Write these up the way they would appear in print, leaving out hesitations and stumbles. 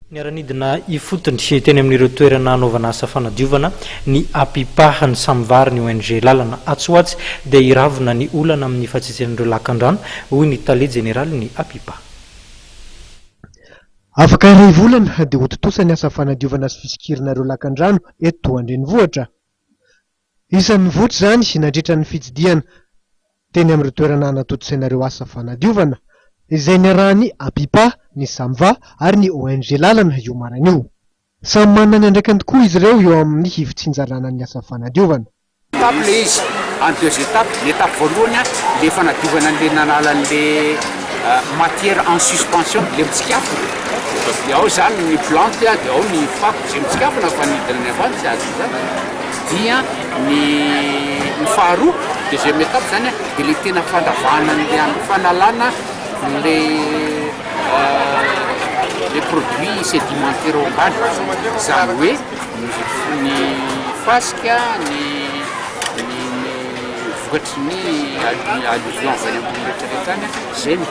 Niara-nidiana ifotony teny amin'ireo toerana hanaovana asa fanadiovana ny Apipa ny Samva ny ONG Lalana Atsy dia hiravona ny olana amin'ny fahatsitsian'ireo lakan-drano hoy ny tale jeneralin'ny Apipa. Afaka iray volana dia hototosany asa fanadiovana sy fisikirana ireo lakan-drano eto andrenivohitra. Isan'ny votra zany nandritra ny fitsidiana teny amin'ireo toerana hanatotosanareo asa fanadiovana izay niarahany Apipa, ny Samva ary ny ONG Lalana io maran'io. Samy manana ny andraikany tokoa izy ireo eo amin'ny hivotsin-jalana ny asa fanadiovana. Étape le izy en deux étapes. L'étape voalohany le fanadiovana le nanalan'le matière en suspension le mitsikafo. Dia ao zany ny plante dia ao ny fako zay mitsikafona fanidina ny avany tsy azo zany. Dia ny faharoa deuxième étape zany dia le tena fandavahana le fanalana les produits sédimentaires au bas. Zany hoe ny fasika ny vokatry ny alluvion avy any ambony rehetrarehetrany zay no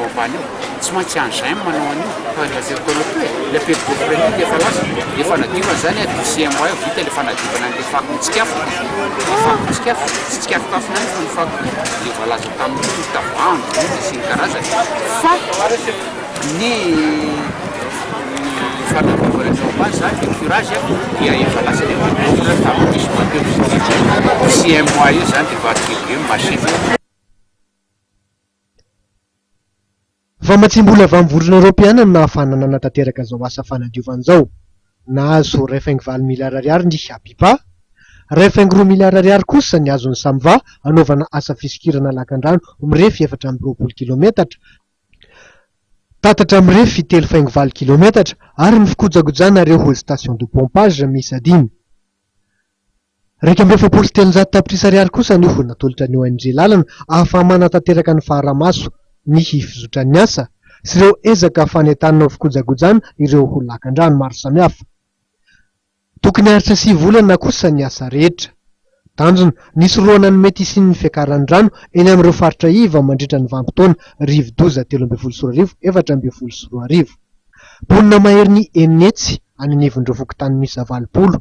ambany eo. Tsy maintsy an'izay manao an'io fa ataonao hoe le perte de frais le efa lasa le fanadiovana zany d'ici un mois vita le fanadiovana le fako mitsikafo le fako mitsikafo tsy tsikafokafona ny fako le voalaza tamin'ny tavoahangy sy ny karazany fa ny fanadiovana zao ambany zany le curage dia efa lasa le manodina tamin'ny misy mateo d'ici un mois io zany dia vaatibie machine. Fa matsimbola avy amin'ny vondrona Europeana no nahafahana nanatanteraka zao asa fanadiovana zao. Nahazo R5,000,000 ny Apipa, R5,000,000 kosa ny azon'ny Samva anaovana asa fisikirana lakan-drano mirefy 420 km, tatatra mirefy 3,5 km ary mifikojagojana ireo station de pompage misy 5. R2,700 tapitrisa ariary kosa ny ho natolotra ny ONG Lalana ahafaha manatanteraka ny faharamaso ny hifizotran'ny asa sy ireo ezaka fanentanana fikojagojana ireo ho lakan-drano maro samihafa. Tokony haritra 9 volana kosa ny asa rehetra. Tanjona nisy roana ny mety isian'ny fiakaran'ny rano eny amin'ireo faritra iva mandritra ny vanim-potoana rivo-doza 13 420. Ponina mahery ny Etsy any anivon'ireo fokotany misy 80.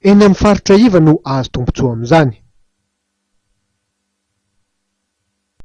Eny amin'ny faritra iva no azo tombotsoa amin'izany.